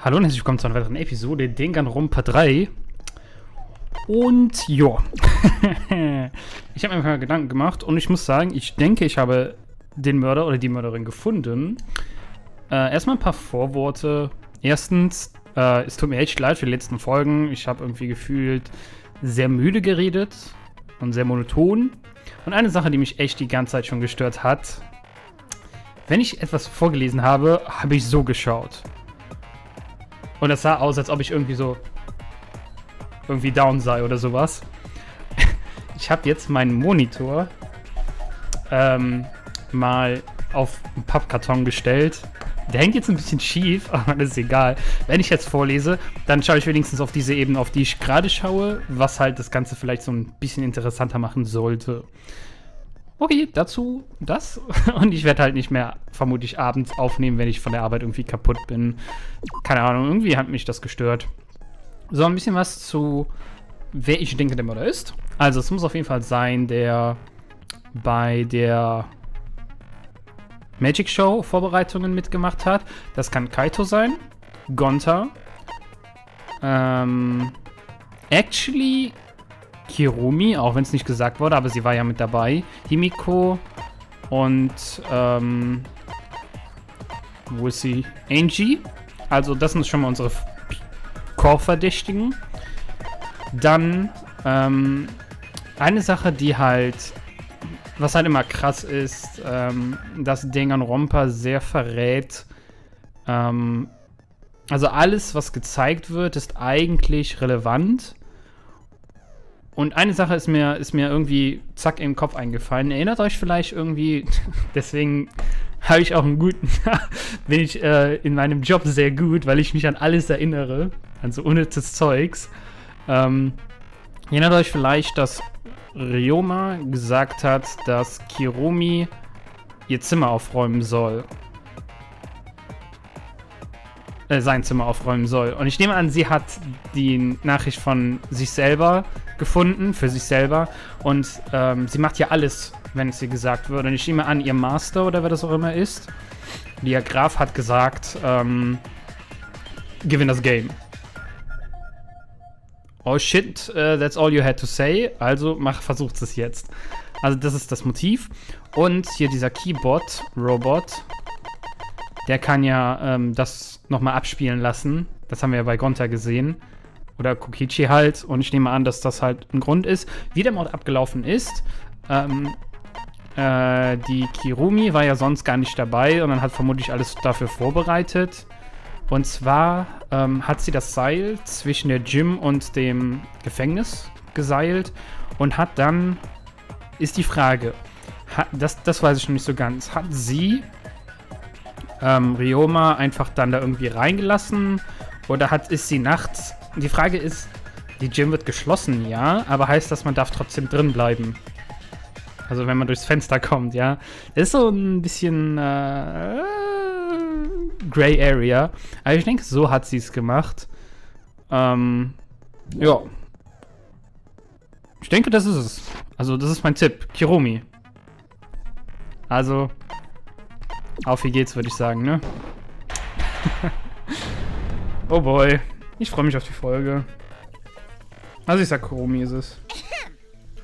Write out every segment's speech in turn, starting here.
Hallo und herzlich willkommen zu einer weiteren Episode Danganronpa 3. Und ja, ich habe mir mal Gedanken gemacht und ich muss sagen, ich denke, ich habe den Mörder oder die Mörderin gefunden. Erstmal ein paar Vorworte. Erstens, es tut mir echt leid für die letzten Folgen. Ich habe irgendwie gefühlt sehr müde geredet und sehr monoton. Und eine Sache, die mich echt die ganze Zeit schon gestört hat: Wenn ich etwas vorgelesen habe, habe ich so geschaut. Und das sah aus, als ob ich irgendwie down sei oder sowas. Ich habe jetzt meinen Monitor mal auf einen Pappkarton gestellt. Der hängt jetzt ein bisschen schief, aber das ist egal. Wenn ich jetzt vorlese, dann schaue ich wenigstens auf diese Ebene, auf die ich gerade schaue, was halt das Ganze vielleicht so ein bisschen interessanter machen sollte. Okay, dazu das. Und ich werde halt nicht mehr vermutlich abends aufnehmen, wenn ich von der Arbeit irgendwie kaputt bin. Keine Ahnung, irgendwie hat mich das gestört. So, ein bisschen was zu, wer ich denke, der Mörder ist. Also, es muss auf jeden Fall sein, der bei der Magic Show Vorbereitungen mitgemacht hat. Das kann Kaito sein. Gonta. Actually Kirumi, auch wenn es nicht gesagt wurde, aber sie war ja mit dabei. Himiko und wo ist sie? Angie. Also das sind schon mal unsere Core-Verdächtigen. Dann eine Sache, die halt, was halt immer krass ist, dass Danganronpa sehr verrät. Also alles, was gezeigt wird, ist eigentlich relevant. Und eine Sache ist mir irgendwie zack im Kopf eingefallen. Erinnert euch vielleicht irgendwie, deswegen habe ich auch einen guten, bin ich in meinem Job sehr gut, weil ich mich an alles erinnere, an so unnützes Zeugs. Erinnert euch vielleicht, dass Ryoma gesagt hat, dass Kirumi ihr Zimmer aufräumen soll. Sein Zimmer aufräumen soll. Und ich nehme an, sie hat die Nachricht von sich selber gefunden, für sich selber. Und sie macht ja alles, wenn es ihr gesagt wird. Und ich nehme an, ihr Master oder wer das auch immer ist, der Graf hat gesagt, gewinn das Game. Oh shit, that's all you had to say. Also versucht es jetzt. Also das ist das Motiv. Und hier dieser Keyboard-Robot, der kann ja das nochmal abspielen lassen. Das haben wir ja bei Gonta gesehen. Oder Kokichi halt. Und ich nehme an, dass das halt ein Grund ist. Wie der Mord abgelaufen ist. Die Kirumi war ja sonst gar nicht dabei. Und dann hat vermutlich alles dafür vorbereitet. Und zwar hat sie das Seil zwischen der Gym und dem Gefängnis geseilt. Und hat dann, ist die Frage, das weiß ich noch nicht so ganz. Hat sie Ryoma einfach dann da irgendwie reingelassen? Oder ist sie nachts... Die Frage ist, die Gym wird geschlossen, ja, aber heißt das, man darf trotzdem drin bleiben? Also wenn man durchs Fenster kommt, ja. Das ist so ein bisschen Gray Area. Aber ich denke, so hat sie es gemacht. Ja. Ich denke, das ist es. Also das ist mein Tipp. Kiromi. Also, auf wie geht's, würde ich sagen, ne? Oh boy. Ich freue mich auf die Folge. Also ich sag, Kiromi ist es.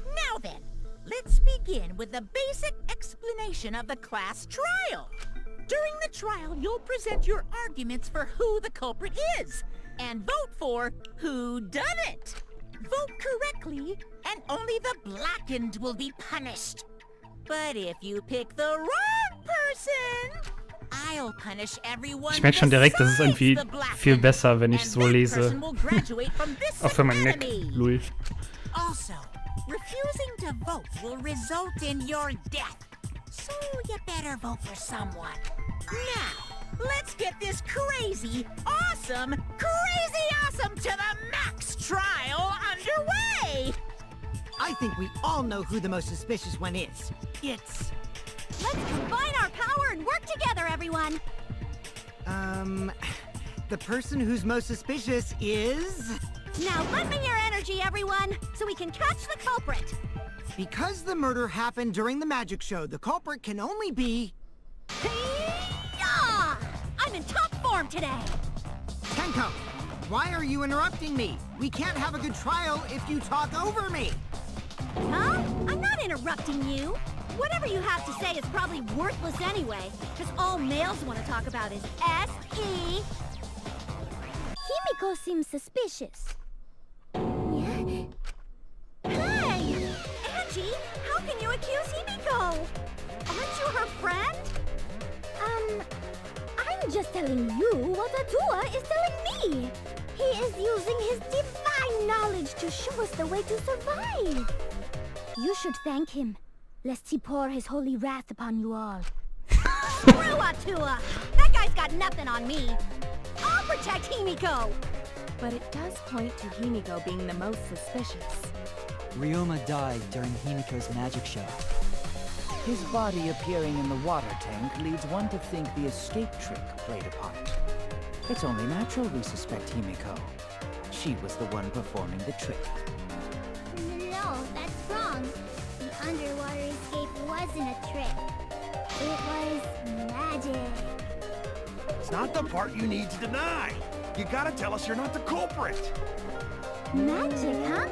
Now then, let's begin with the basic explanation of the class trial. During the trial, you'll present your arguments for who the culprit is, and vote for who done it. Vote correctly, and only the blackened will be punished. But if you pick the wrong person, I'll punish everyone. Ich merke schon direkt, das ist irgendwie viel besser, wenn ich so lese. Auch für meinen Neck, Louis. Also, refusing to vote will result in your death. So you better vote for someone. Now, let's get this crazy awesome to the max trial underway! I think we all know who the most suspicious one is. It's... Let's combine our power and work together, everyone! The person who's most suspicious is... Now lend me your energy, everyone, so we can catch the culprit! Because the murder happened during the magic show, the culprit can only be... Hey-ya! I'm in top form today! Kenko, why are you interrupting me? We can't have a good trial if you talk over me! Huh? I'm not interrupting you! Whatever you have to say is probably worthless anyway, because all males want to talk about is S.E. Himiko seems suspicious. Yeah? Hey! Angie, how can you accuse Himiko? Aren't you her friend? I'm just telling you what Atua is telling me. He is using his divine knowledge to show us the way to survive. You should thank him, lest he pour his holy wrath upon you all. Screw Atua! That guy's got nothing on me. I'll protect Himiko! But it does point to Himiko being the most suspicious. Ryoma died during Himiko's magic show. His body appearing in the water tank leads one to think the escape trick played a part. It's only natural we suspect Himiko. She was the one performing the trick. No, that's wrong. The underwater escape wasn't a trick. It was magic. It's not the part you need to deny. You gotta tell us you're not the culprit. Magic, huh?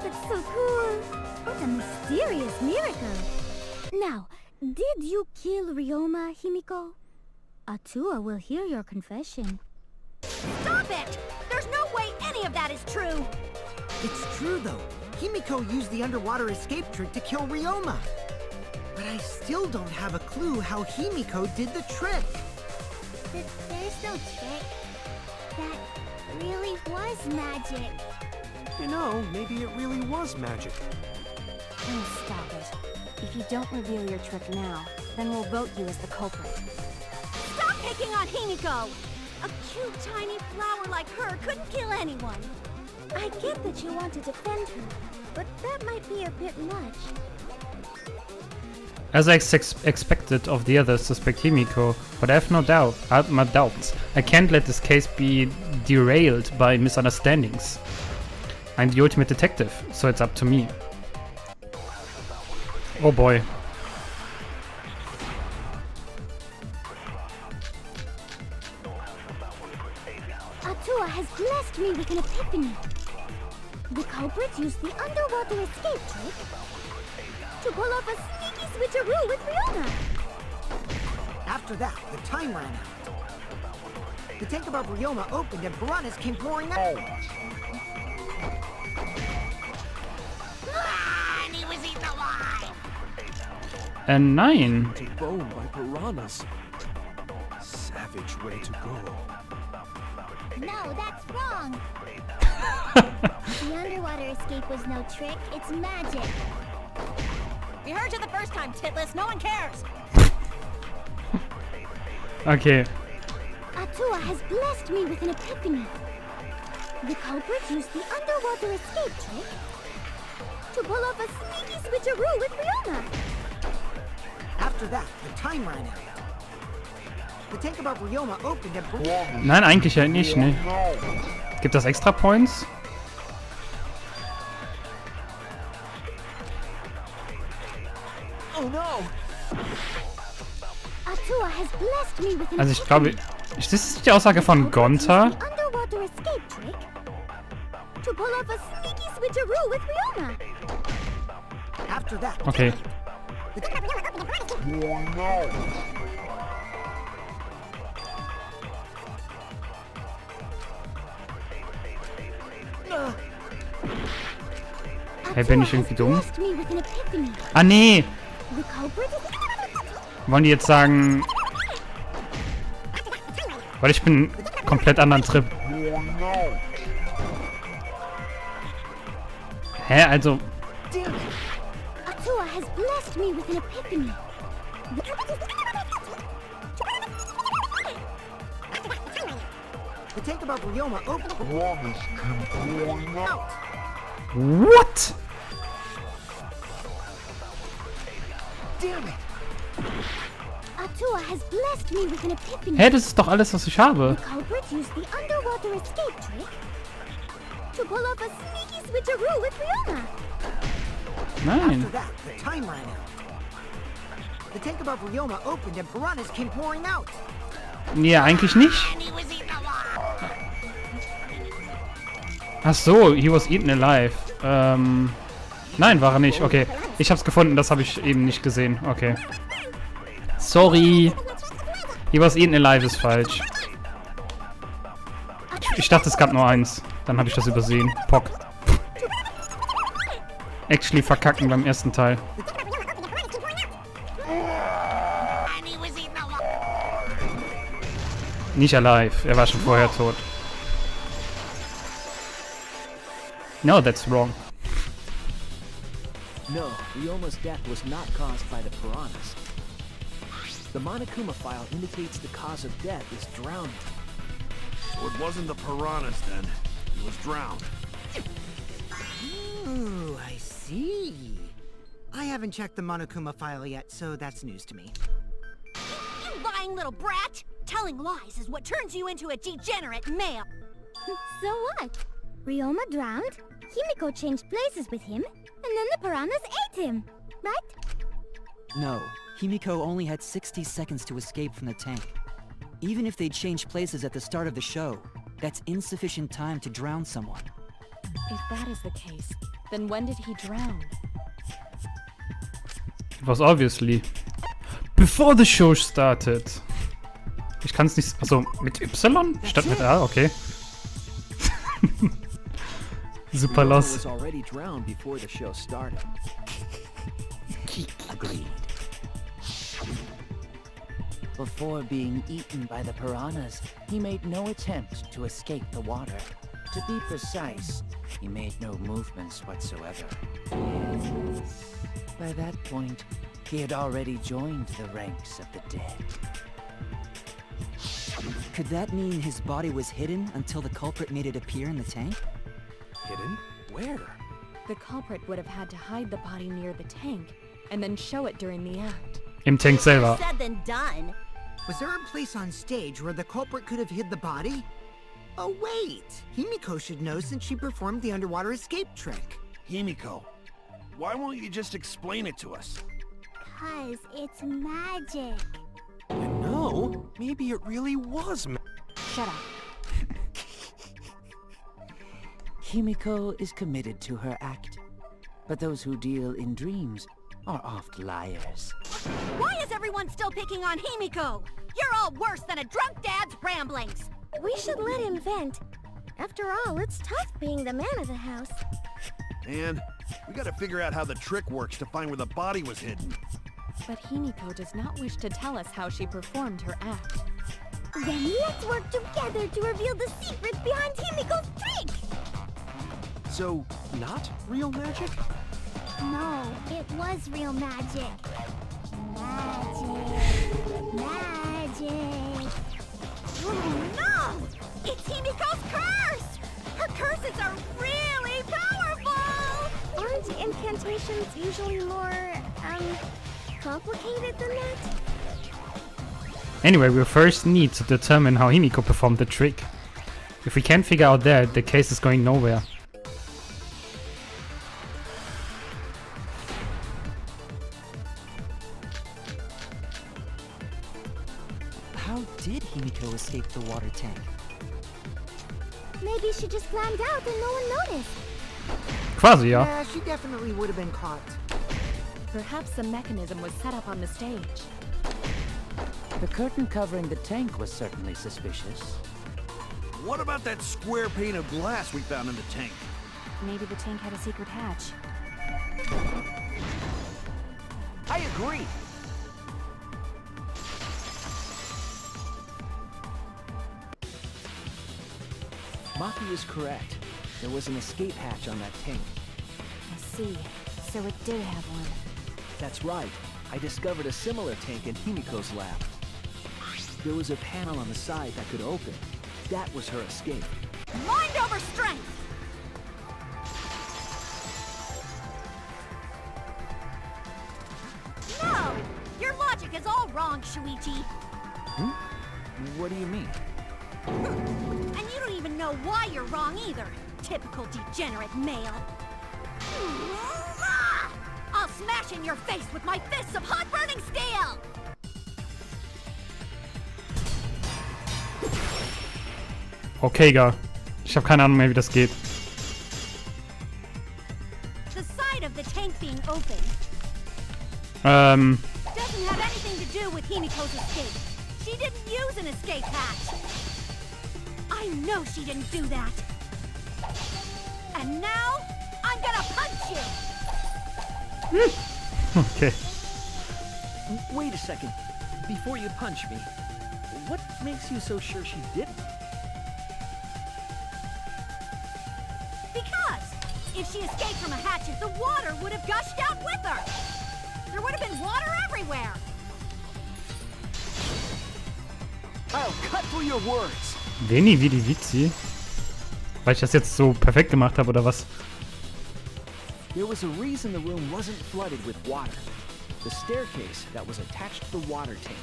That's so cool. What a mysterious miracle. Now, did you kill Ryoma, Himiko? Atua will hear your confession. Stop it! There's no way any of that is true! It's true, though. Himiko used the underwater escape trick to kill Ryoma. But I still don't have a clue how Himiko did the trick. There's no trick. That really was magic. You know, maybe it really was magic. Oh, stop it. If you don't reveal your trick now, then we'll vote you as the culprit. Stop picking on Himiko! A cute, tiny flower like her couldn't kill anyone. I get that you want to defend her, but that might be a bit much. As I expected of the others suspect Himiko, but I have no doubt, my doubts. I can't let this case be derailed by misunderstandings. I'm the ultimate detective, so it's up to me. Oh boy. Atua has blessed me with an epiphany. The culprit used the underwater escape trick to pull off a sneaky switcheroo with Ryoma. After that, the time ran out. The tank above Ryoma opened and piranhas came pouring out. And he was eaten alive! And 9. To bone by piranhas. Savage way to go. No, that's wrong. The underwater escape was no trick, it's magic. We heard you the first time, Titless. No one cares. Okay. Atua has blessed me with an epiphany. The culprit used the underwater escape trick to pull off a sneaky switcheroo with Riona. After that, the time ran out. The tank above Ryoma opened and... Nein, eigentlich ja nicht, ne? Gibt das extra Points? Oh no! Atua has blessed me with an Also ich glaube, das ist die Aussage von Gonta. underwater escape trick to pull off a sneaky switcheroo with Riona. After that... Okay. Hey, bin ich irgendwie dumm? Blessed me with an epiphany. Ah, nee! The culprit is... Wollen die jetzt sagen... Weil ich bin komplett anderen Trip. Hä, also... Atua has blessed me with an epiphany. The tank above Ryoma opened... out! What? Damn it! Atua has blessed me with an epiphany. Hä, das ist doch alles, was ich habe. The culprit used the underwater escape trick to pull off a sneaky switcheroo with Riona. Nein. After that, the time ran out. The tank above Ryoma opened and piranhas came pouring out. Nee, eigentlich nicht. Ach so, he was eaten alive. Nein, war er nicht. Okay, ich hab's gefunden, das habe ich eben nicht gesehen. Okay. Sorry. He was eaten alive ist falsch. Ich dachte, es gab nur eins. Dann habe ich das übersehen. Pock. Actually verkacken beim ersten Teil. Nicht alive. Er war schon vorher tot. No, that's wrong. No, Ryoma's death was not caused by the piranhas. The Monokuma file indicates the cause of death is drowning. So it wasn't the piranhas then. He was drowned. Ooh, I see. I haven't checked the Monokuma file yet, so that's news to me. You lying little brat! Telling lies is what turns you into a degenerate male. So what? Ryoma drowned, Himiko changed places with him, and then the piranhas ate him, right? No, Himiko only had 60 seconds to escape from the tank. Even if they changed places at the start of the show, that's insufficient time to drown someone. If that is the case, then when did he drown? It was obviously before the show started. Ich kann es nicht... Also, mit Y statt mit A? Okay. Super Ryoma los. was already drowned before the show started. Agreed. Before being eaten by the piranhas, he made no attempt to escape the water. To be precise, he made no movements whatsoever. By that point, he had already joined the ranks of the dead. Could that mean his body was hidden until the culprit made it appear in the tank? Hidden? Where? The culprit would have had to hide the body near the tank, and then show it during the act. Im Tank selber. Said than done. Was there a place on stage where the culprit could have hid the body? Oh wait! Himiko should know since she performed the underwater escape trick. Himiko. Why won't you just explain it to us? 'Cause it's magic. No, maybe it really was Shut up. Himiko is committed to her act, but those who deal in dreams are oft liars. Why is everyone still picking on Himiko? You're all worse than a drunk dad's ramblings. We should let him vent. After all, it's tough being the man of the house. And we gotta figure out how the trick works to find where the body was hidden. But Himiko does not wish to tell us how she performed her act. Then let's work together to reveal the secret behind Himiko's trick! So, not real magic? No, it was real magic. Magic. Oh no! It's Himiko's curse! Her curses are really powerful! Aren't incantations usually more, complicated than that? Anyway, we first need to determine how Himiko performed the trick. If we can't figure out that, the case is going nowhere. How did Himiko escape the water tank? Maybe she just climbed out and no one noticed. Quasi, ja. Yeah, she definitely would have been caught. Perhaps the mechanism was set up on the stage. The curtain covering the tank was certainly suspicious. What about that square pane of glass we found in the tank? Maybe the tank had a secret hatch. I agree. Maki is correct. There was an escape hatch on that tank. I see. So it did have one. That's right. I discovered a similar tank in Himiko's lab. There was a panel on the side that could open. That was her escape. Mind over strength! No! Your logic is all wrong, Shuichi. What do you mean? And you don't even know why you're wrong either. Typical degenerate male. I'll smash in your face with my fists of hot burning steel! Okay, egal. Ich habe keine Ahnung mehr, wie das geht. The side of the tank being open Ähm, doesn't have anything to do with Himiko's escape. She didn't use an escape hatch. I know she didn't do that. And now, I'm gonna punch you! okay. Wait a second. Before you punch me, what makes you so sure she didn't? Because if she escaped from a hatch, the water would have gushed out with her. There would have been water everywhere. I'll cut through your words. Veni vidi vici. Weil ich das jetzt so perfekt gemacht habe, oder was? There was a reason the room wasn't flooded with water. The staircase that was attached to the water tank.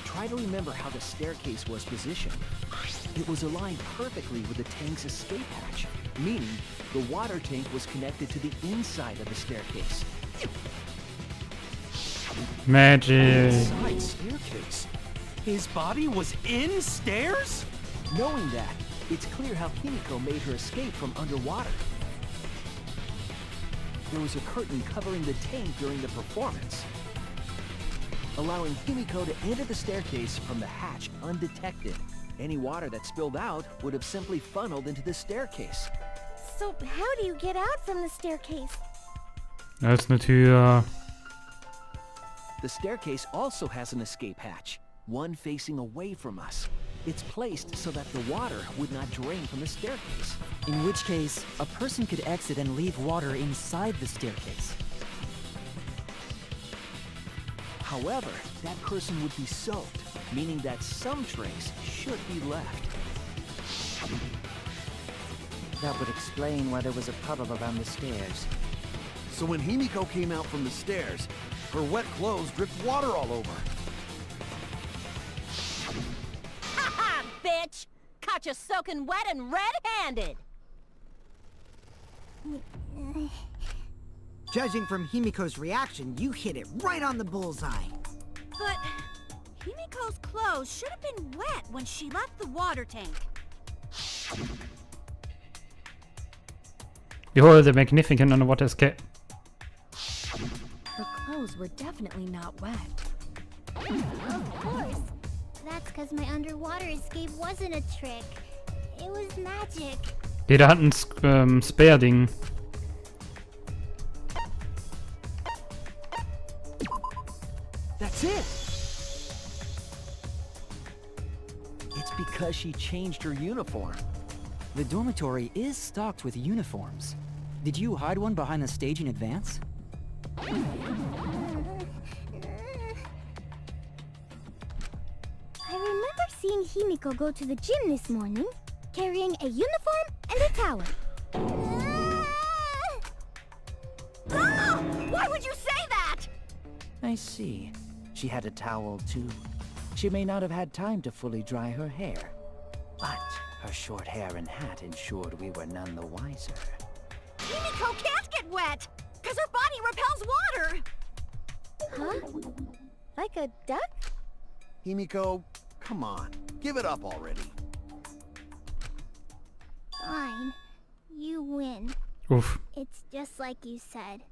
Try to remember how the staircase was positioned. It was aligned perfectly with the tank's escape hatch, meaning the water tank was connected to the inside of the staircase. Magic. Inside staircase. His body was in stairs? Knowing that, it's clear how Himiko made her escape from underwater. There was a curtain covering the tank during the performance, allowing Himiko to enter the staircase from the hatch undetected. Any water that spilled out would have simply funneled into the staircase. So how do you get out from the staircase? Da ist eine Tür. The staircase also has an escape hatch, one facing away from us. It's placed so that the water would not drain from the staircase. In which case, a person could exit and leave water inside the staircase. However, that person would be soaked, meaning that some trace should be left. That would explain why there was a puddle around the stairs. So when Himiko came out from the stairs, her wet clothes dripped water all over. Ha-ha, bitch! Caught you soaking wet and red-handed! Judging from Himiko's reaction, you hit it right on the bullseye. But Himiko's clothes should have been wet when she left the water tank. Behold the magnificent underwater escape. Her clothes were definitely not wet. Of course. That's because my underwater escape wasn't a trick. It was magic. Jeder hat ein Spare-Ding. That's it! It's because she changed her uniform. The dormitory is stocked with uniforms. Did you hide one behind the stage in advance? I remember seeing Himiko go to the gym this morning, carrying a uniform and a towel. Why would you say that? I see. She had a towel too. She may not have had time to fully dry her hair. But her short hair and hat ensured we were none the wiser. Himiko can't get wet, because her body repels water. Huh? Like a duck? Himiko, come on. Give it up already. Fine. You win. Oof. It's just like you said.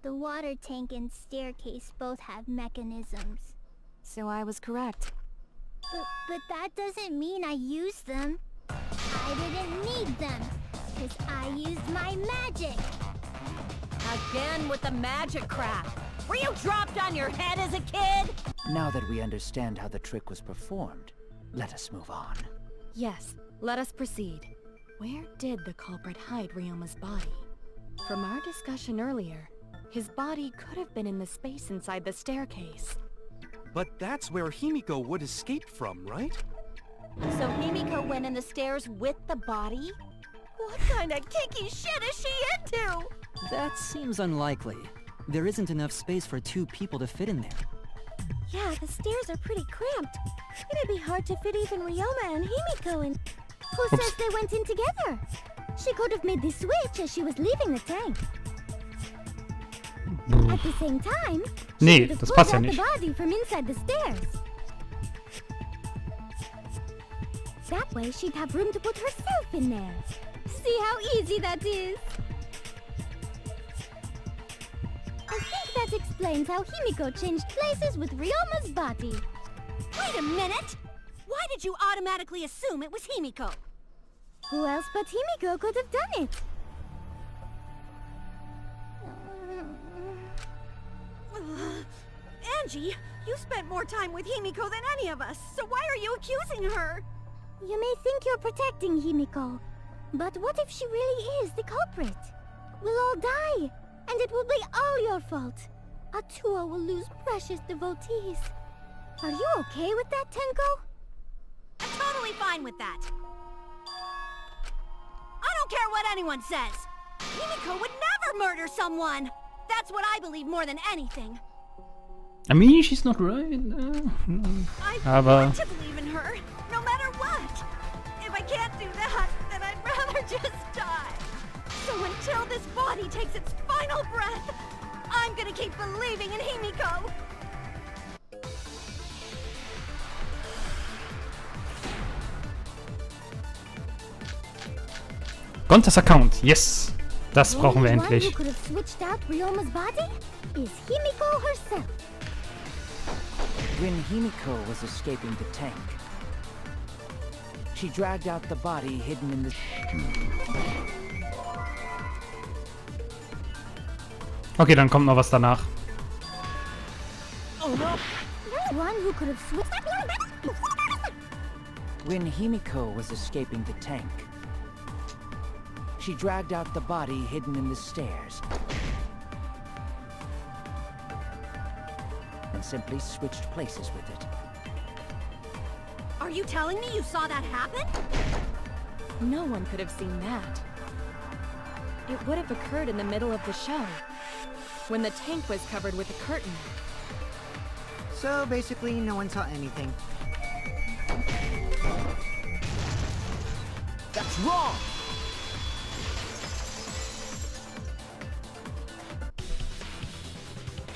The water tank and staircase both have mechanisms. So I was correct. But that doesn't mean I used them. I didn't need them, because I used my magic. Again with the magic crap. Were you dropped on your head as a kid? Now that we understand how the trick was performed, let us move on. Yes, let us proceed. Where did the culprit hide Ryoma's body? From our discussion earlier, his body could have been in the space inside the staircase. But that's where Himiko would escape from, right? So Himiko went in the stairs with the body? What kind of kinky shit is she into? That seems unlikely. There isn't enough space for 2 people to fit in there. Yeah, the stairs are pretty cramped. It'd be hard to fit even Ryoma and Himiko in. Who says they went in together? She could have made the switch as she was leaving the tank. At the same time, she Nee, could have das pulled passt ja out the nicht. body from inside the stairs. That way she'd have room to put herself in there. See how easy that is? I think that explains how Himiko changed places with Ryoma's body. Wait a minute! Why did you automatically assume it was Himiko? Who else but Himiko could have done it? Angie, you spent more time with Himiko than any of us, so why are you accusing her? You may think you're protecting Himiko, but what if she really is the culprit? We'll all die, and it will be all your fault. Atua will lose precious devotees. Are you okay with that, Tenko? I'm totally fine with that. I don't care what anyone says. Himiko would never murder someone. That's what I believe more than anything. I mean, she's not right. I Aber want to believe in her, no matter what. If I can't do that, then I'd rather just die. So until this body takes its final breath, I'm gonna keep believing in Himiko. Gontas Account, yes. Das brauchen wir The only one who endlich. could have switched out Ryoma's body is Himiko herself. When Himiko was escaping the tank, she dragged out the body hidden in the... Okay, dann kommt noch was danach. There's one who could have switched... When Himiko was escaping the tank, she dragged out the body hidden in the stairs and simply switched places with it. Are you telling me you saw that happen? No one could have seen that. It would have occurred in the middle of the show, when the tank was covered with a curtain. So basically, no one saw anything. That's wrong!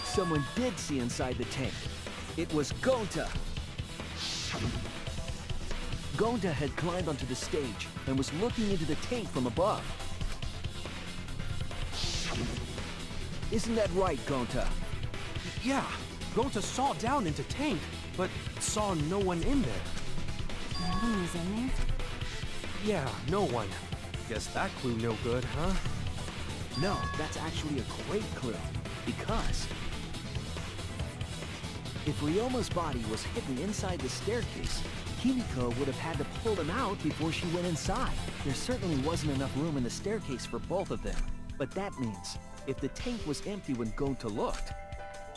Someone did see inside the tank. It was Gonta. Gonta had climbed onto the stage and was looking into the tank from above. Isn't that right, Gonta? Yeah, Gonta saw down into tank, but saw no one in there. No one was in there? Yeah, no one. Guess that clue no good, huh? No, that's actually a great clue. Because if Ryoma's body was hidden inside the staircase, Himiko would have had to pull him out before she went inside. There certainly wasn't enough room in the staircase for both of them. But that means, if the tank was empty when Gonta looked,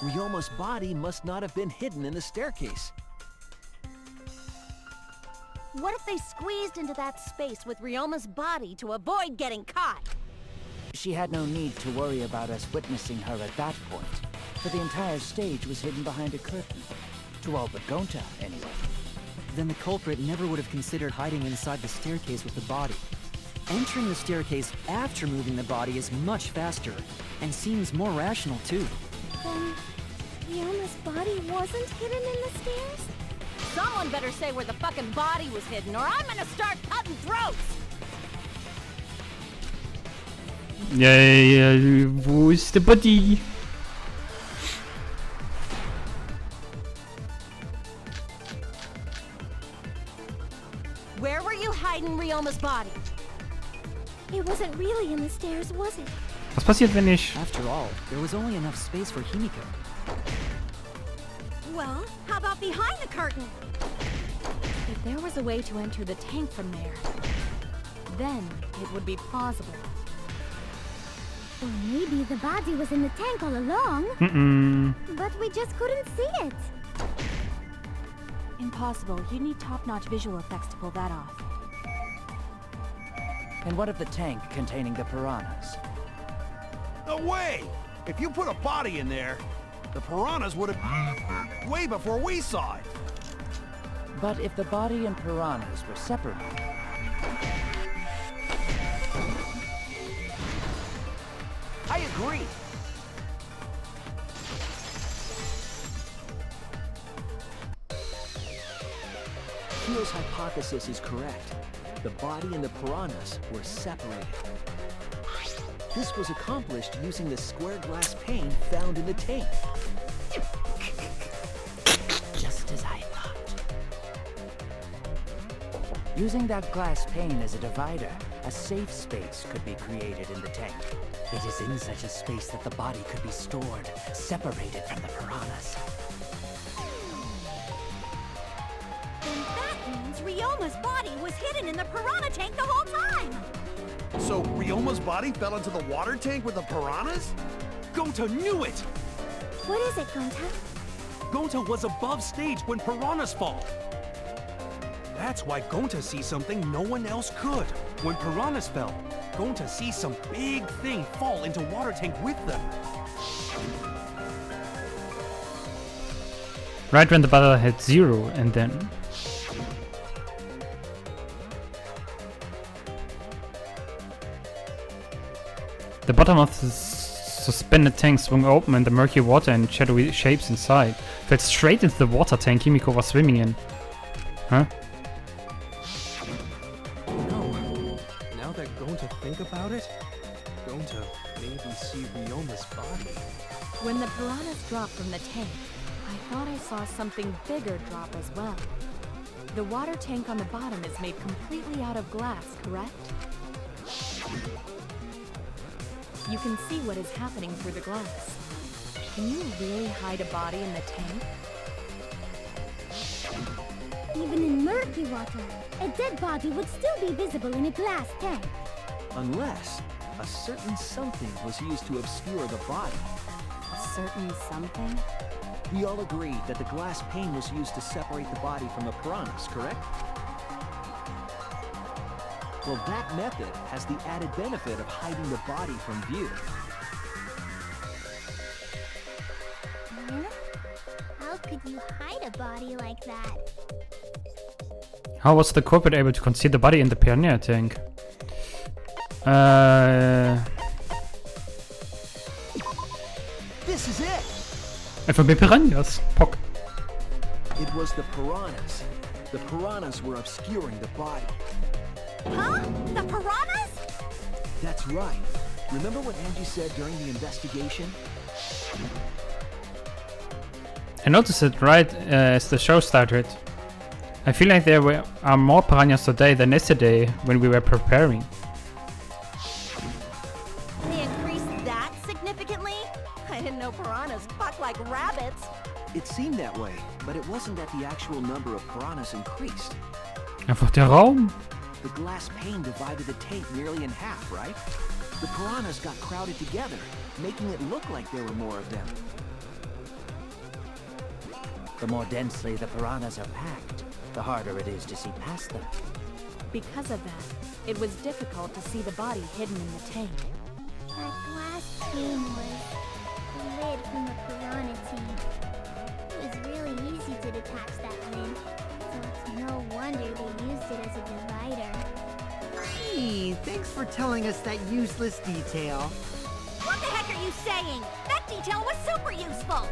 Ryoma's body must not have been hidden in the staircase. What if they squeezed into that space with Ryoma's body to avoid getting caught? She had no need to worry about us witnessing her at that point, for the entire stage was hidden behind a curtain. To all but Gonta, anyway. Then the culprit never would have considered hiding inside the staircase with the body. Entering the staircase after moving the body is much faster, and seems more rational too. Then, Ryoma's body wasn't hidden in the stairs? Someone better say where the fucking body was hidden, or I'm gonna start cutting throats! Ja, wo ist der Body? Where were you hiding Ryoma's body? It wasn't really in the stairs, was it? Was passiert, wenn ich... After all, there was only enough space for Himiko. Well, how about behind the curtain? If there was a way to enter the tank from there, then it would be plausible. Or maybe the body was in the tank all along. But we just couldn't see it. Impossible. You need top-notch visual effects to pull that off. And what of the tank containing the piranhas? No way! If you put a body in there, the piranhas would have... way before we saw it. But if the body and piranhas were separated... I agree. Kyo's hypothesis is correct. The body and the piranhas were separated. This was accomplished using the square glass pane found in the tank. Just as I thought. Using that glass pane as a divider, a safe space could be created in the tank. It is in such a space that the body could be stored, separated from the piranhas. Then that means Ryoma's body was hidden in the piranha tank the whole time! So Ryoma's body fell into the water tank with the piranhas? Gonta knew it! What is it, Gonta? Gonta was above stage when piranhas fall. That's why Gonta sees something no one else could. When piranhas fell, Gonta sees some big thing fall into water tank with them. Right when the bottle had 0 and then... The bottom of the suspended tank swung open and the murky water and shadowy shapes inside fell straight into the water tank Himiko was swimming in. Huh? No. Now that Gonta think about it, Gonta maybe see Ryoma's body. When the piranhas dropped from the tank, I thought I saw something bigger drop as well. The water tank on the bottom is made completely out of glass, correct? You can see what is happening through the glass. Can you really hide a body in the tank? Even in murky water, a dead body would still be visible in a glass tank. Unless a certain something was used to obscure the body. A certain something? We all agreed that the glass pane was used to separate the body from the piranhas, correct? Well, that method has the added benefit of hiding the body from view. How could you hide a body like that? How was the culprit able to conceal the body in the piranha tank? This is it! Einfach mehr Piranhas. Pock. It was the piranhas. The piranhas were obscuring the body. Huh? The piranhas? That's right. Remember what Angie said during the investigation? I noticed it right as the show started. I feel like there are more piranhas today than yesterday when we were preparing. They increased that significantly? I didn't know piranhas fuck like rabbits. It seemed that way, but it wasn't that the actual number of piranhas increased. Einfach der Raum. The glass pane divided the tank nearly in half, right? The piranhas got crowded together, making it look like there were more of them. The more densely the piranhas are packed, the harder it is to see past them. Because of that, it was difficult to see the body hidden in the tank. That glass pane was the lid from the piranha tank. It was really easy to detach that lid, so it's no wonder they used it as a divider. Gee, thanks for telling us that useless detail. What the heck are you saying? That detail was super useful!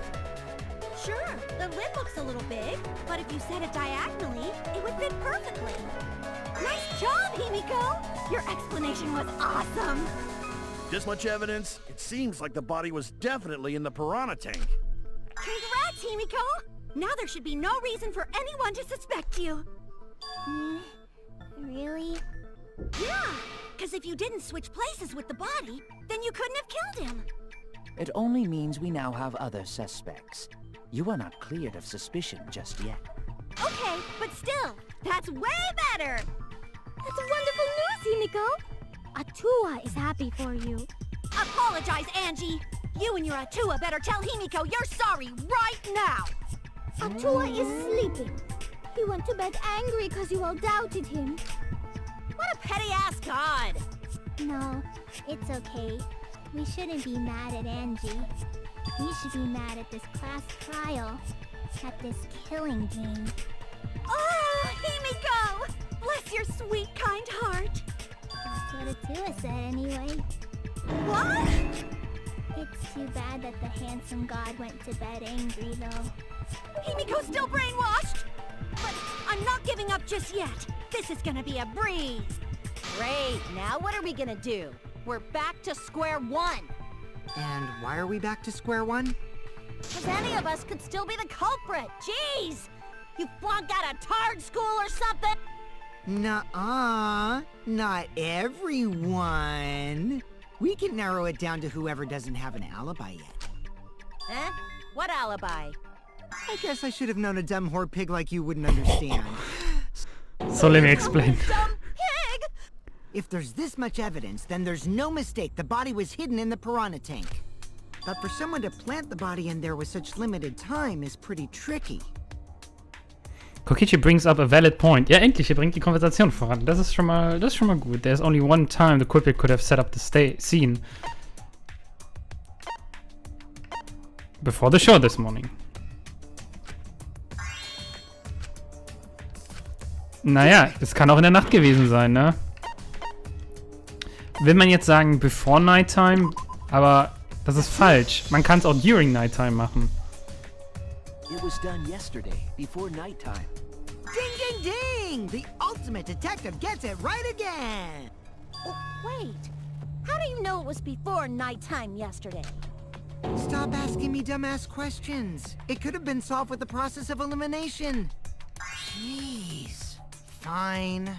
Sure, the lid looks a little big, but if you set it diagonally, it would fit perfectly. Nice job, Himiko! Your explanation was awesome! This much evidence? It seems like the body was definitely in the piranha tank. Congrats, Himiko! Now there should be no reason for anyone to suspect you. Really? Yeah, because if you didn't switch places with the body, then you couldn't have killed him. It only means we now have other suspects. You are not cleared of suspicion just yet. Okay, but still, that's way better! That's wonderful news, Himiko! Atua is happy for you. Apologize, Angie! You and your Atua better tell Himiko you're sorry right now! Atua is sleeping. He went to bed angry because you all doubted him. What a petty-ass god! No, it's okay. We shouldn't be mad at Angie. We should be mad at this class trial. At this killing game. Oh, Himiko! Bless your sweet, kind heart! That's what Atua said anyway. What? It's too bad that the handsome god went to bed angry, though. Himiko's still brainwashed! But I'm not giving up just yet. This is gonna be a breeze. Great, now what are we gonna do? We're back to square one. And why are we back to square one? Because any of us could still be the culprit. Jeez! You flunked out of Tard school or something? Nuh-uh. Not everyone. We can narrow it down to whoever doesn't have an alibi yet. Huh? What alibi? I guess I should have known a dumb whore pig like you wouldn't understand. So let me explain. Dumb pig! If there's this much evidence, then there's no mistake the body was hidden in the piranha tank. But for someone to plant the body in there with such limited time is pretty tricky. Kokichi brings up a valid point. Ja, endlich, er bringt die Konversation voran. Das ist schon mal gut. There's only one time the culprit could have set up the scene. Before the show this morning. Naja, es kann auch in der Nacht gewesen sein, ne? Will man jetzt sagen before nighttime, aber das ist falsch. Man kann es auch during nighttime machen. It was done yesterday, before nighttime. Ding, ding, ding! The ultimate detective gets it right again! Oh, wait. How do you know it was before nighttime yesterday? Stop asking me dumbass questions. It could have been solved with the process of elimination. Jeez. Fine.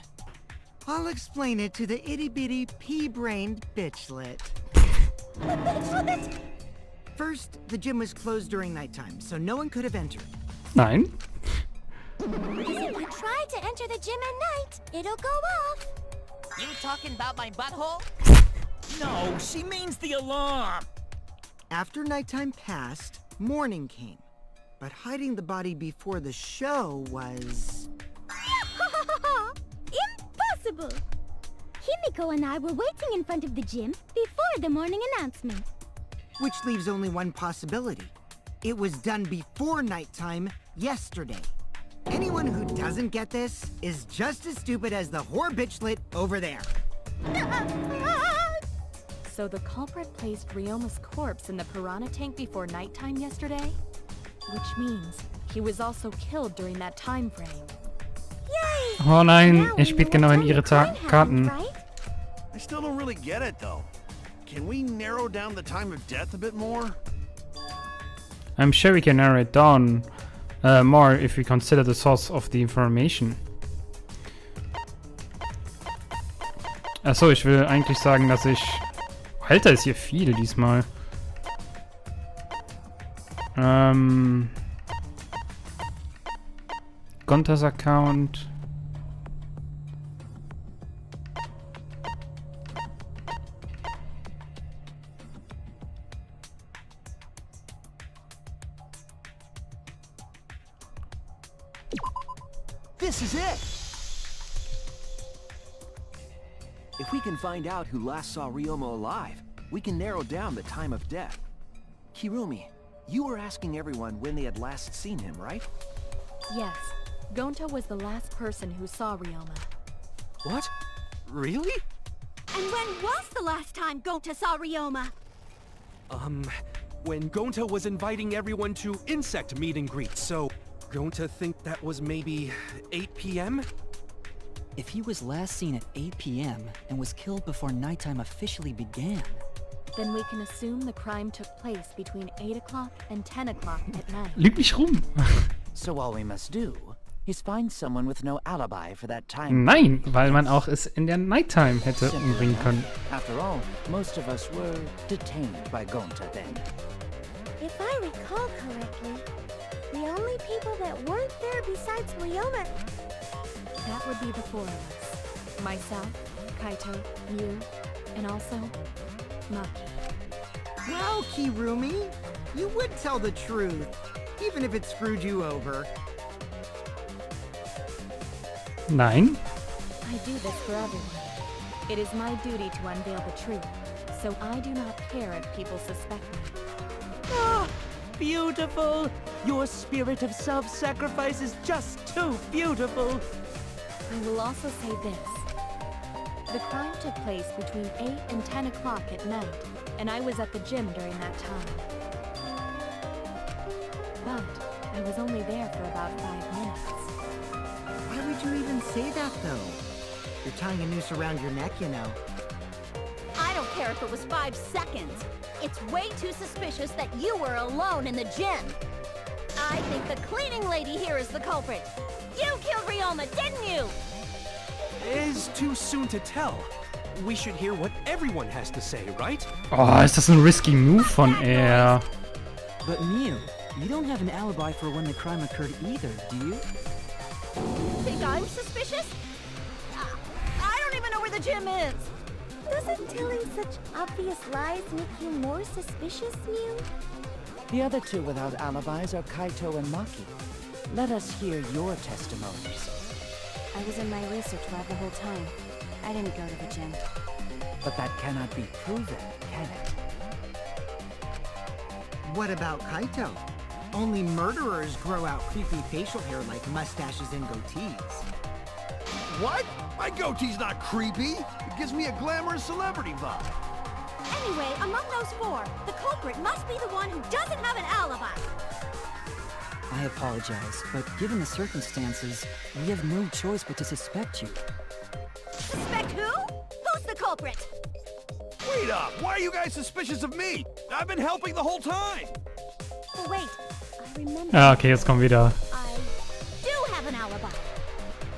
I'll explain it to the itty-bitty pea-brained bitchlet. The bitchlet? First, the gym was closed during nighttime, so no one could have entered. Nein. Because if you try to enter the gym at night, it'll go off. You talking about my butthole? No, she means the alarm! After nighttime passed, morning came. But hiding the body before the show was... Impossible! Himiko and I were waiting in front of the gym before the morning announcement. Which leaves only one possibility. It was done before nighttime yesterday. Anyone who doesn't get this is just as stupid as the whore bitchlet over there. So the culprit placed Ryoma's corpse in the piranha tank before nighttime yesterday? Which means he was also killed during that time frame. Yay! Oh nein, er spielt genau in ihre Karten. I still don't really get it, though. Can we narrow down the time of death a bit more? I'm sure we can narrow it down more if we consider the source of the information. Achso, ich will eigentlich sagen, dass ich... Alter, ist hier viel diesmal. Gontas Account. This is it! If we can find out who last saw Ryoma alive, we can narrow down the time of death. Kirumi, you were asking everyone when they had last seen him, right? Yes. Gonta was the last person who saw Ryoma. What? Really? And when was the last time Gonta saw Ryoma? When Gonta was inviting everyone to insect meet and greet, so Gonta think that was maybe 8 p.m.? If he was last seen at 8 p.m. and was killed before nighttime officially began, Then we can assume the crime took place between 8 o'clock and 10 o'clock at night. Lüg mich rum. So all we must do is find someone with no alibi for that time. Nein, weil man auch es in der Nighttime hätte umbringen können. After all, most of us were detained by Gonta then. If I recall correctly, the only people that weren't there besides Ryoma... That would be the four of us. Myself, Kaito, you, and also Maki. Well, Kirumi, you would tell the truth, even if it screwed you over. Nein. I do this for everyone. It is my duty to unveil the truth, so I do not care if people suspect me. Ah, beautiful! Your spirit of self-sacrifice is just too beautiful! I will also say this. The crime took place between 8 and 10 o'clock at night, and I was at the gym during that time. But I was only there for about 5 minutes. Why would you even say that, though? You're tying a noose around your neck, you know. I don't care if it was 5 seconds. It's way too suspicious that you were alone in the gym. I think the cleaning lady here is the culprit. You killed Ryoma, didn't you? It's too soon to tell. We should hear what everyone has to say, right? Oh, ist das ein risky Move von er. But Miu, you don't have an alibi for when the crime occurred either, do you? Think I'm suspicious? I don't even know where the gym is. Doesn't telling such obvious lies make you more suspicious, Miu? The other two without alibis are Kaito and Maki. Let us hear your testimonies. I was in my research lab the whole time. I didn't go to the gym. But that cannot be proven, can it? What about Kaito? Only murderers grow out creepy facial hair like mustaches and goatees. What? My goatee's not creepy. It gives me a glamorous celebrity vibe. Anyway, among those four, the culprit must be the one who doesn't have an alibi. I apologize, but given the circumstances, we have no choice but to suspect you. Suspect who? Who's the culprit? Wait up! Why are you guys suspicious of me? I've been helping the whole time! Oh, wait. I remember. Ah, okay, jetzt kommt wieder. I do have an alibi.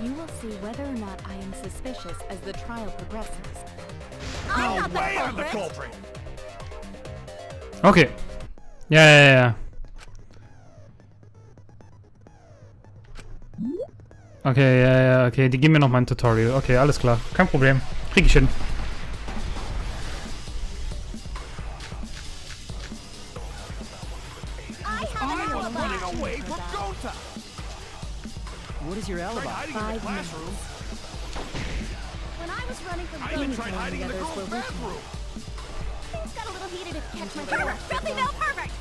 You will see whether or not I am suspicious as the trial progresses. I'm No not the way I'm the culprit. culprit! Okay. Ja. Okay, ja, okay. Die geben mir nochmal ein Tutorial. Okay, alles klar. Kein Problem. Krieg ich hin. I have an I was alibi. running away from Gonta! What is your Tried alibi? hiding in the 5 classroom. When I was running from I even Gonta, tried hiding in the others girls' were with me. bathroom. things got a little heated if you catch my drift. Filthy male pervert!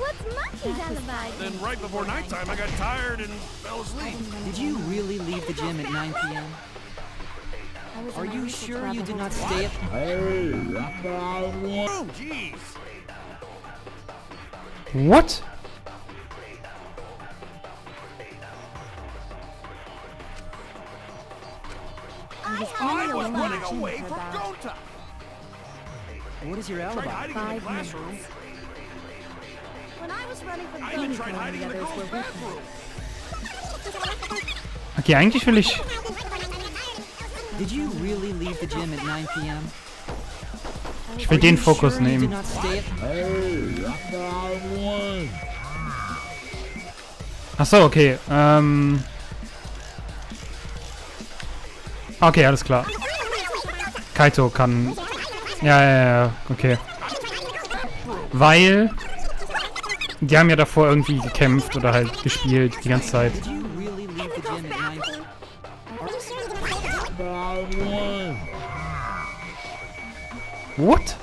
What's Maki's alibi? Then right before nighttime, I got tired and fell asleep. Did you really leave the gym at 9 p.m.? I was in Are my you research sure lab you the did whole not time. stay up? Oh, jeez. What? I was running away from Gonta! What is your Tried alibi? hiding in the 5 classroom. minutes. When I was running from I even Gonta, tried hiding in the girls' bathroom. Okay, eigentlich will ich... Did you really leave the gym at 9 p.m.? Ich will den Fokus Sure you did nehmen. not stay up? Achso, okay. Okay, alles klar. Kaito kann... Ja, okay. Weil... Die haben ja davor irgendwie gekämpft oder halt gespielt die ganze Zeit. Did you really leave the What?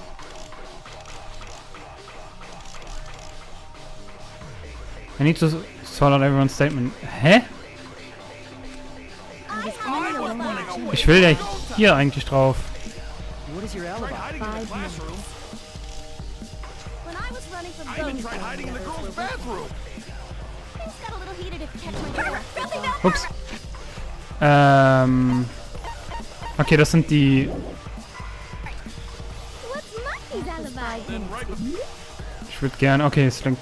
I need to sort out everyone's statement. Hä? Ich will ja hier eigentlich drauf. What is your alibi? 5 minutes. When I was running from I even tried hiding in the girls' bathroom. Things got a little heated if you catch my drift. Ups. Okay, das sind die... What's Monkey's alibi? Ich würde gern... Okay, es klingt...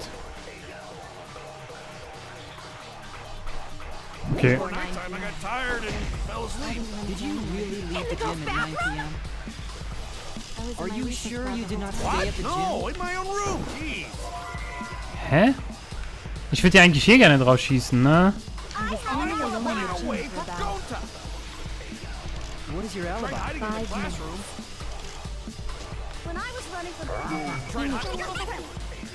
Okay. Nighttime, I got tired and fell asleep. Did you really leave the gym at 9 p.m.? Are you sure you did not stay at the gym? No, in my own room. Jeez. Hä? Ich würde ja eigentlich hier gerne drauf schießen, ne? Running away from Gonta. What is your Tried alibi? hiding in the classroom. When I was running from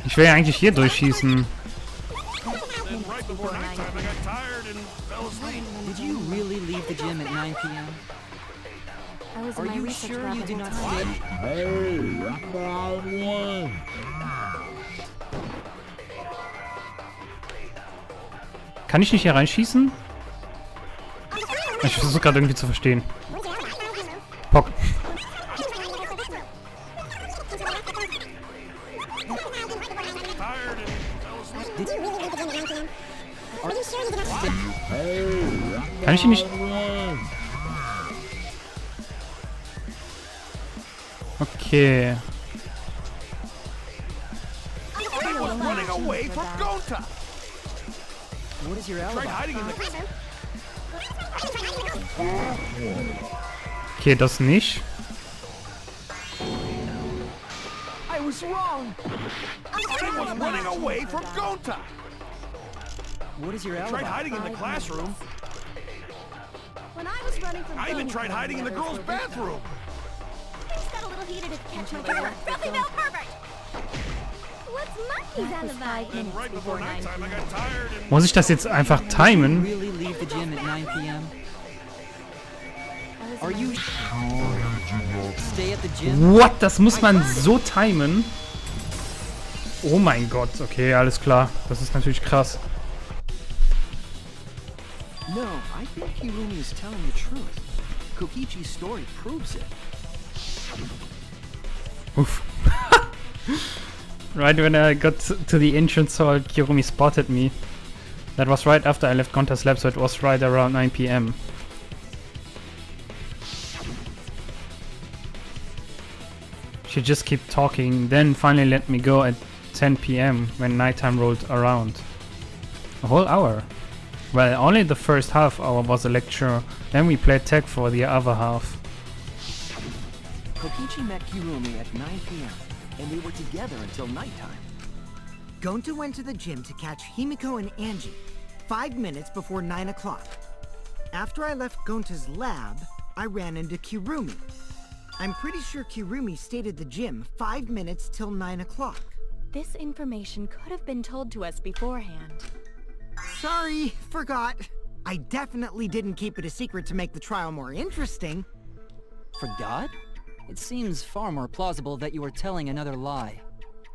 Ich will ja eigentlich hier durchschießen. Then right before nighttime, I got tired and fell asleep. Did you really leave the gym at 9 p.m.? Are you sure you did not stay? Kann ich nicht hier reinschießen? Ich versuche gerade irgendwie zu verstehen. Pock. Tired and fell asleep. Kann ich ihn nicht... Okay. I was running away from Gonta. What is your Tried alibi? hiding in the Okay, das nicht. I was wrong. I was running away from Gonta. What is your Tried alibi? hiding in the classroom. When I was running from I even tried hiding in the girls' bathroom. Things got a little heated if you catch my drift. Pervert! What's Monkey's alibi? Then right before nighttime, I got tired and Muss ich das jetzt einfach timen? Really leave the gym at 9 p.m.? Are you stay at the gym? What? Das muss man so timen? Oh mein Gott. Okay, alles klar. Das ist natürlich krass. No, I think Kirumi is telling the truth. Kokichi's story proves it. Oof. Right when I got to the entrance hall, Kirumi spotted me. That was right after I left Gonta's lab, so it was right around 9 p.m. She just kept talking, then finally let me go at 10 p.m. when nighttime rolled around. A whole hour. Well, only the first half hour was a lecture, then we played tag for the other half. Kokichi met Kirumi at 9 p.m. and they were together until nighttime. Gonta went to the gym to catch Himiko and Angie 5 minutes before 9 o'clock. After I left Gonta's lab, I ran into Kirumi. I'm pretty sure Kirumi stayed at the gym 5 minutes till 9 o'clock. This information could have been told to us beforehand. Sorry, forgot. I definitely didn't keep it a secret to make the trial more interesting. Forgot? It seems far more plausible that you were telling another lie.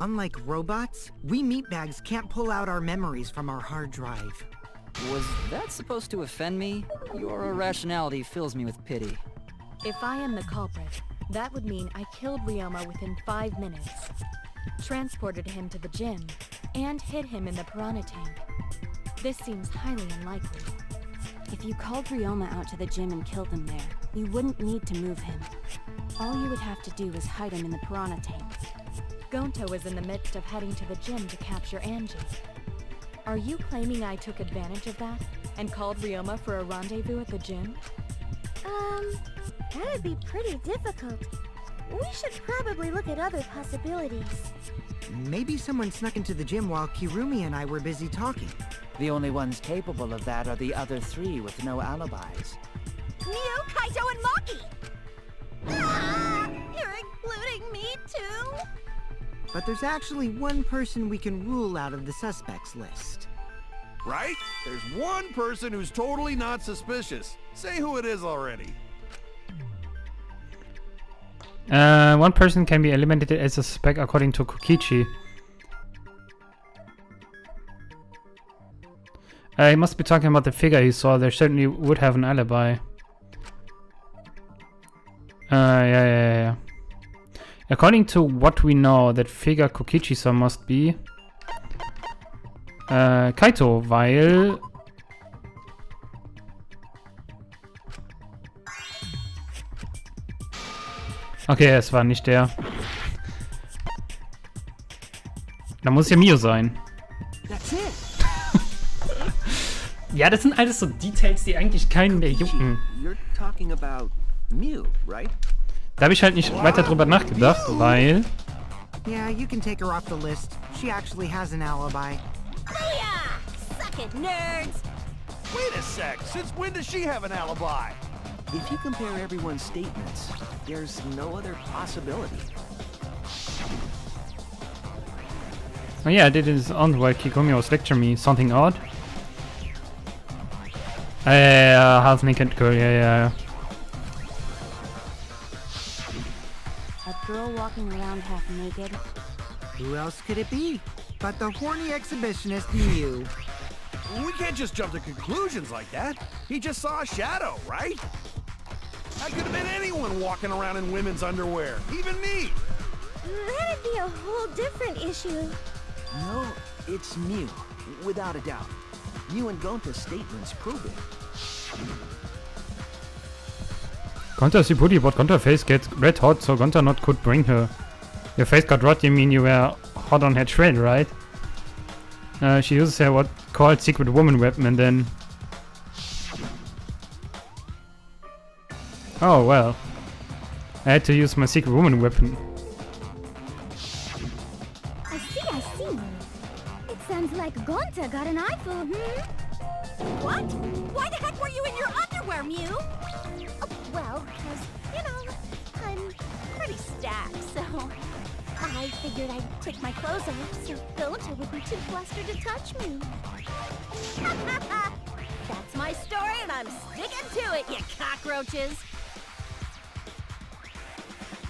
Unlike robots, we meatbags can't pull out our memories from our hard drive. Was that supposed to offend me? Your irrationality fills me with pity. If I am the culprit, that would mean I killed Ryoma within 5 minutes, transported him to the gym, and hid him in the piranha tank. This seems highly unlikely. If you called Ryoma out to the gym and killed him there, you wouldn't need to move him. All you would have to do is hide him in the piranha tank. Gonta was in the midst of heading to the gym to capture Angie. Are you claiming I took advantage of that and called Ryoma for a rendezvous at the gym? That'd be pretty difficult. We should probably look at other possibilities. Maybe someone snuck into the gym while Kirumi and I were busy talking. The only ones capable of that are the other three with no alibis. Neo, Kaito, and Maki! Ah, you're including me too? But there's actually one person we can rule out of the suspects list. right? There's one person who's totally not suspicious. Say who it is already. One person can be eliminated as a suspect according to Kokichi. He must be talking about the figure he saw. They certainly would have an alibi. Yeah. According to what we know, that figure Kokichi saw must be Kaito, weil okay, es war nicht der. Da muss ja Mio sein. That's it. Ja, das sind alles so Details, die eigentlich keinen mehr jucken. You're talking about Mew, right? Da habe ich halt nicht weiter drüber nachgedacht, weil... Yeah, you can take her off the list. She actually has an alibi. Booyah! Suck it, nerds! Wait a sec, since when does she have an alibi? If you compare everyone's statements, there's no other possibility. Oh yeah, I did his own while Kikomi was lecturing me. Something odd? Half naked girl, yeah. A girl walking around half naked. Who else could it be but the horny exhibitionist Mew? We can't just jump to conclusions like that. He just saw a shadow, right? That could have been anyone walking around in women's underwear, even me. That'd be a whole different issue. No, it's Mew, without a doubt. Mew and Gonta's statements prove it. Gonta see booty, but Gonta face gets red hot, so Gonta not could bring her. Your face got rot, you mean you were hot on her trail, right? She uses her what called secret woman weapon and then... Oh well. I had to use my secret woman weapon. I see. It sounds like Gonta got an eyeful, What? Why the heck were you in your underwear, Mew? Oh, well, because, you know, I'm pretty stacked, so I figured I'd take my clothes off so Gonta would be too flustered to touch me. That's my story and I'm sticking to it, you cockroaches!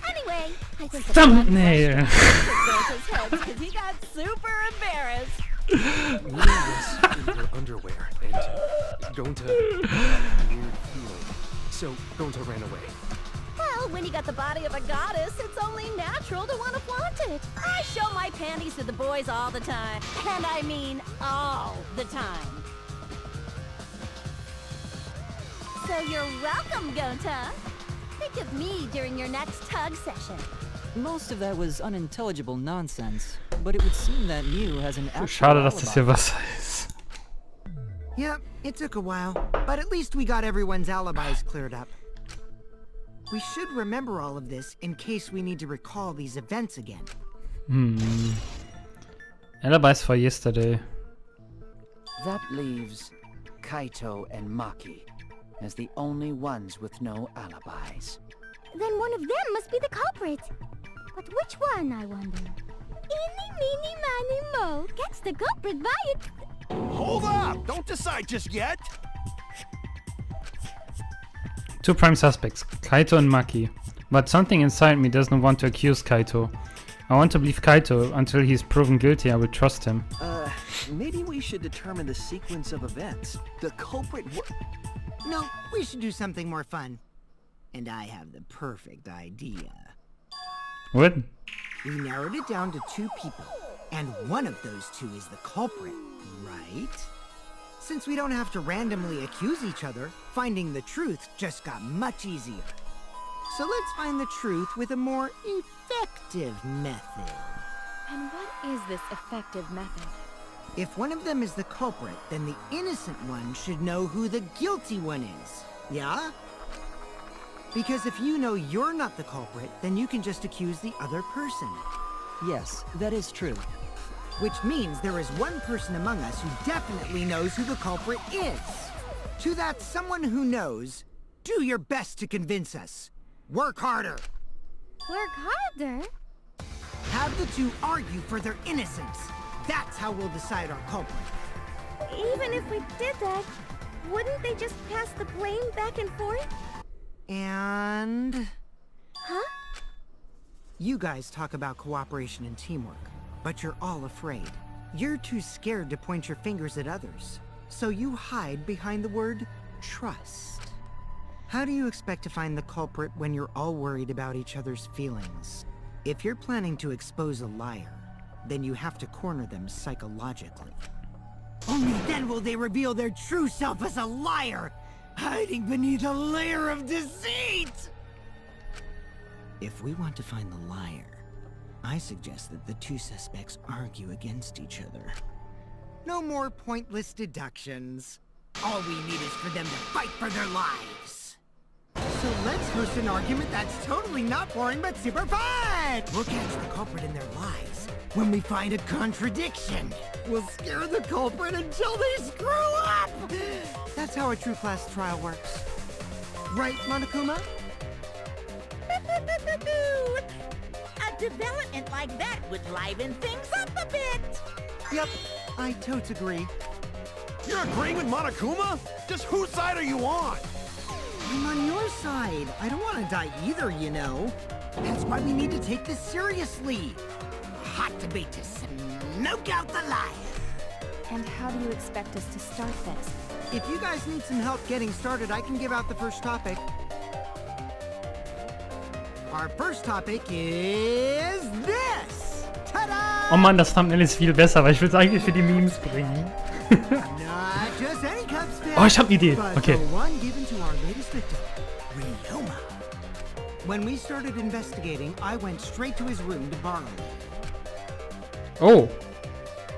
Anyway, I think Thumbnail! Gonta's head because he got super embarrassed. Mew was in her underwear, and Gonta had a weird feeling. So Gonta ran away. Well, when you got the body of a goddess, it's only natural to want to flaunt it. I show my panties to the boys all the time. And I mean all the time. So you're welcome, Gonta. Think of me during your next tug session. Most of that was unintelligible nonsense, but it would seem that Mew has an actual Schade, dass das alibi. hier Wasser ist. Yep, it took a while, but at least we got everyone's alibis cleared up. We should remember all of this in case we need to recall these events again. Alibis for yesterday. That leaves Kaito and Maki as the only ones with no alibis. Then one of them must be the culprit. But which one, I wonder? Eeny, meeny, miny, mo. Catch the culprit by it. Hold up! Don't decide just yet! Two prime suspects, Kaito and Maki. But something inside me doesn't want to accuse Kaito. I want to believe Kaito. Until he's proven guilty, I will trust him. Maybe we should determine the sequence of events. The culprit No, we should do something more fun. And I have the perfect idea. What? We narrowed it down to 2 people, and one of those 2 is the culprit, right? Since we don't have to randomly accuse each other, finding the truth just got much easier. So let's find the truth with a more effective method. And what is this effective method? If one of them is the culprit, then the innocent one should know who the guilty one is. Yeah? Because if you know you're not the culprit, then you can just accuse the other person. Yes, that is true. Which means there is one person among us who definitely knows who the culprit is. To that someone who knows, do your best to convince us. Work harder. Work harder? Have the 2 argue for their innocence. That's how we'll decide our culprit. Even if we did that, wouldn't they just pass the blame back and forth? And... Huh? You guys talk about cooperation and teamwork, but you're all afraid. You're too scared to point your fingers at others, so you hide behind the word trust. How do you expect to find the culprit when you're all worried about each other's feelings? If you're planning to expose a liar, then you have to corner them psychologically. Only then will they reveal their true self as a liar, hiding beneath a layer of deceit! If we want to find the liar, I suggest that the two suspects argue against each other. No more pointless deductions. All we need is for them to fight for their lives. So let's host an argument that's totally not boring but super fun! We'll catch the culprit in their lies when we find a contradiction. We'll scare the culprit until they screw up! That's how a true class trial works. Right, Monokuma? A development like that would liven things up a bit. Yep, I totes agree. You're agreeing with Monokuma? Just whose side are you on? I'm on your side. I don't want to die either, you know. That's why we need to take this seriously. A hot debate to smoke out the liar. And how do you expect us to start this? If you guys need some help getting started, I can give out the first topic. Our first topic is this! Ta-da! Oh Mann, das Thumbnail ist viel besser, weil ich will es eigentlich für die Memes bringen. Not just any cup stick, Oh, ich hab eine Idee. but Okay. the one given to our latest victim, Ryoma. When we started investigating, I went straight to his room to borrow it. Oh.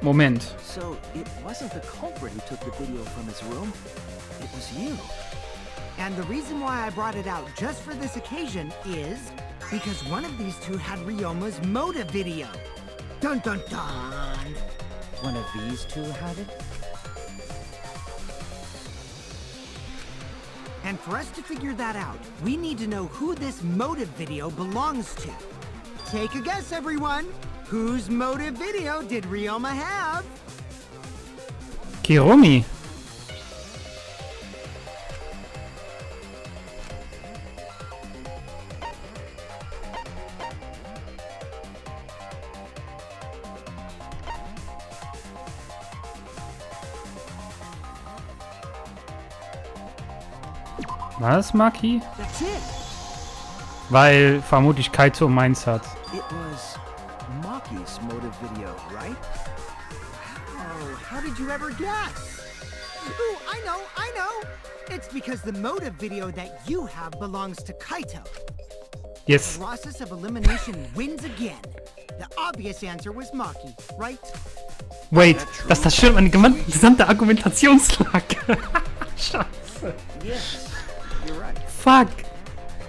Moment. So, it wasn't the culprit who took the video from his room. It was you. And the reason why I brought it out just for this occasion is because one of these two had Ryoma's motive video. Dun dun dun! One of these two had it? And for us to figure that out, we need to know who this motive video belongs to. Take a guess, everyone! Whose motive video did Ryoma have? Kiromi. War das Maki? That's it! Weil vermutlich Kaito meins hat. It was Maki's motive video, right? Oh, how did you ever guess? Ooh, I know! It's because the motive video that you have belongs to Kaito. Yes. Process of elimination wins again. The obvious answer was Maki, right? Wait, das zerstört meine gesamte Argumentationslage. Scheiße. Yes, you're right. Fuck.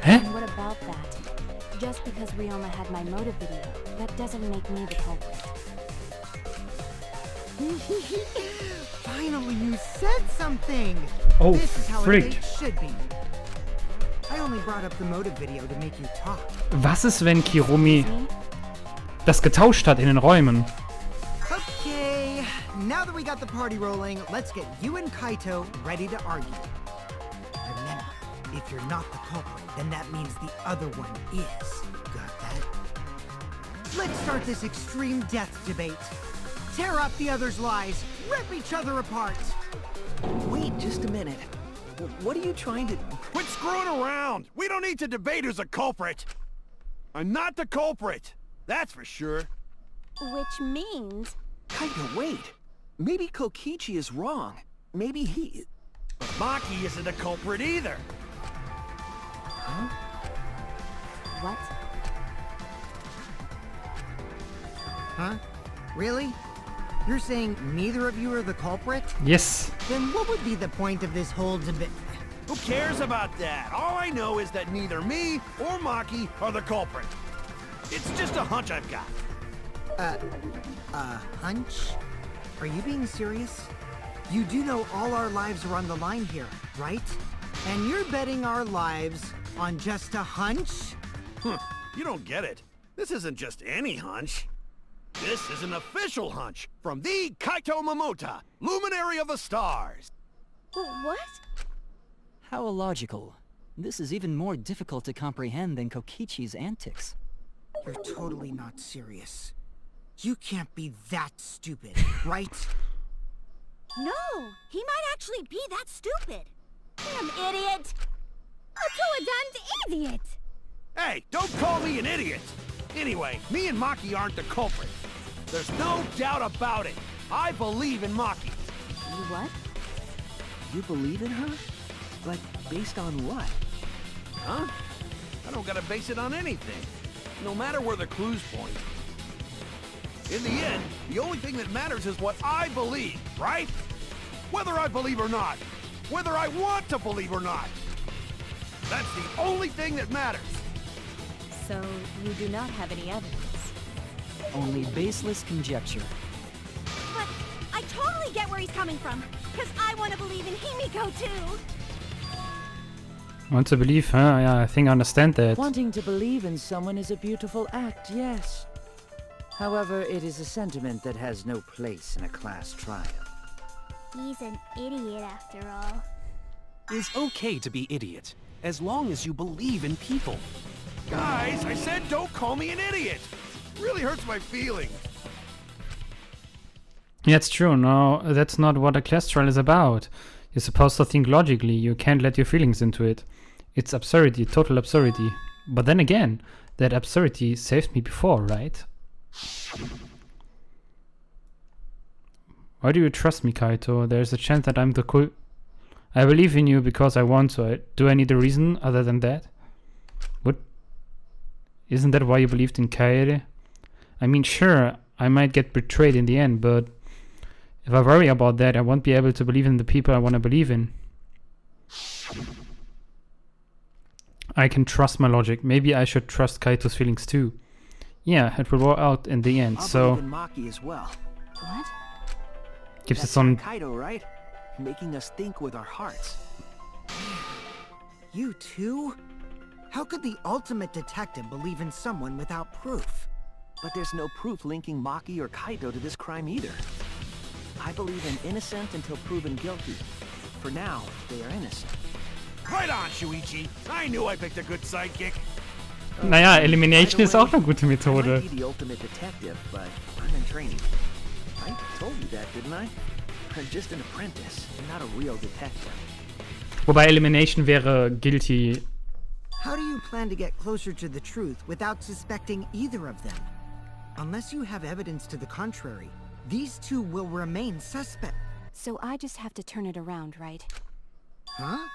Hä? And what about that? Just because Ryoma had my motive video, that doesn't make me the culprit. Finally, you said something! Oh, this is how frick. a date should be. I only brought up the motive video to make you talk. Was ist, wenn Kiromi das getauscht hat in den Räumen? Okay, now that we got the party rolling, let's get you and Kaito ready to argue. Remember, if you're not the culprit, then that means the other one is. Got that? Let's start this extreme death debate. Tear up the other's lies, rip each other apart. Wait just a minute. What are you trying to... Quit screwing around! We don't need to debate who's a culprit! I'm not the culprit! That's for sure. Which means... Kaito, wait. Maybe Kokichi is wrong. Maybe he... But Maki isn't a culprit either! What? Huh? Really? You're saying neither of you are the culprit? Yes. Then what would be the point of this whole debate? Who cares about that? All I know is that neither me or Maki are the culprit. It's just a hunch I've got. Hunch? Are you being serious? You do know all our lives are on the line here, right? And you're betting our lives on just a hunch? Huh, you don't get it. This isn't just any hunch. This is an official hunch from the Kaito Momota, luminary of the stars. What? How illogical. This is even more difficult to comprehend than Kokichi's antics. You're totally not serious. You can't be that stupid, right? No, he might actually be that stupid. Damn idiot! A damned idiot! Hey, don't call me an idiot! Anyway, me and Maki aren't the culprit. There's no doubt about it. I believe in Maki. You what? You believe in her? But based on what? Huh? I don't gotta base it on anything. No matter where the clues point. In the end, the only thing that matters is what I believe, right? Whether I believe or not. Whether I want to believe or not. That's the only thing that matters. So, you do not have any evidence? Only baseless conjecture. But I totally get where he's coming from, because I want to believe in Himiko too. Want to believe, huh? Yeah, I think I understand that. Wanting to believe in someone is a beautiful act, yes. However, it is a sentiment that has no place in a class trial. He's an idiot after all. It's okay to be idiot, as long as you believe in people. Guys, I said don't call me an idiot. It really hurts my feelings. Yeah, it's true. No, that's not what a class trial is about. You're supposed to think logically. You can't let your feelings into it. It's absurdity, total absurdity. But then again, that absurdity saved me before, right? Why do you trust me, Kaito? There's a chance that I'm the cool... I believe in you because I want to. Do I need a reason other than that? What? Isn't that why you believed in Kaede? I mean, sure, I might get betrayed in the end, but if I worry about that, I won't be able to believe in the people I want to believe in. I can trust my logic. Maybe I should trust Kaito's feelings too. Yeah, it will work out in the end, I'll so... believe in Maki as well. What? Gives That's us on... Kaido, right? Making us think with our hearts. You too? How could the ultimate detective believe in someone without proof? But there's no proof linking Maki or Kaido to this crime either. I believe in innocent until proven guilty. For now, they are innocent. Right on, Shuichi. I knew I picked a good sidekick. Naja, Elimination By ist the way, auch eine gute I Methode. might be the ultimate detective, but I'm in training. I told you that, didn't I? I'm just an apprentice, not a real detective. Wobei Elimination wäre guilty. How do you plan to get closer to the truth without suspecting either of them? Unless you have evidence to the contrary, these two will remain suspect. So I just have to turn it around, right? Huh?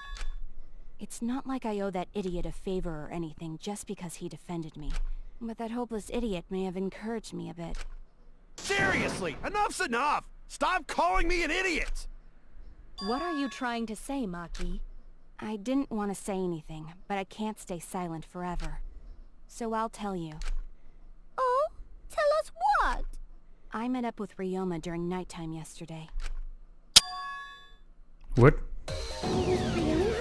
It's not like I owe that idiot a favor or anything just because he defended me. But that hopeless idiot may have encouraged me a bit. Seriously, enough's enough. Stop calling me an idiot. What are you trying to say, Maki? I didn't want to say anything, but I can't stay silent forever. So I'll tell you. Oh? Tell us what? I met up with Ryoma during nighttime yesterday. What? Really?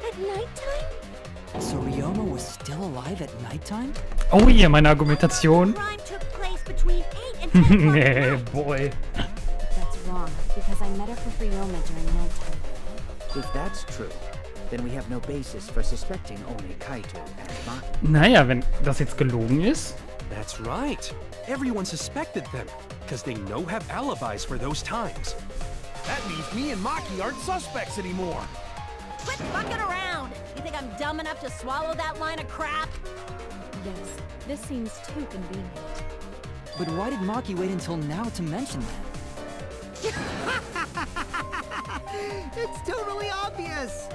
At nighttime? So Ryoma was still alive at nighttime? Oh yeah, meine Argumentation. Crime took place between 8 and 10 o'clock Nee, at night. boy. That's wrong, because I met up with Ryoma during nighttime. If that's true, then we have no basis for suspecting only Kaito and Maki. Naja, wenn das jetzt gelogen ist. That's right. Everyone suspected them, because they no have alibis for those times. That means me and Maki aren't suspects anymore. Quit fucking around! You think I'm dumb enough to swallow that line of crap? Yes, this seems too convenient. But why did Maki wait until now to mention that? It's totally obvious!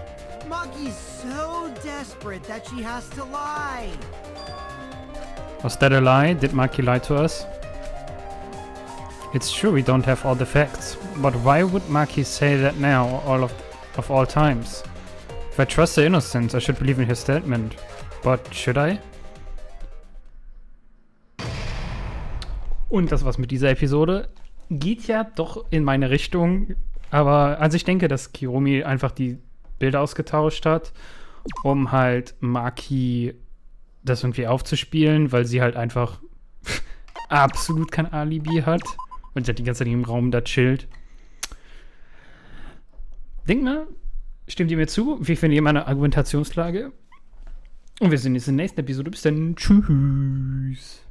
Maki's so desperate that she has to lie. Was that a lie? Did Maki lie to us? It's true we don't have all the facts, but why would Maki say that now, of all times? If I trust her innocence, I should believe in her statement. But should I? Und das war's mit dieser Episode. Geht ja doch in meine Richtung, aber also ich denke, dass Kiyomi einfach die Bilder ausgetauscht hat, um halt Maki das irgendwie aufzuspielen, weil sie halt einfach absolut kein Alibi hat und sie halt die ganze Zeit im Raum da chillt. Denkt mal, stimmt ihr mir zu? Wie findet ihr meine Argumentationslage? Und wir sehen uns in der nächsten Episode. Bis dann. Tschüss.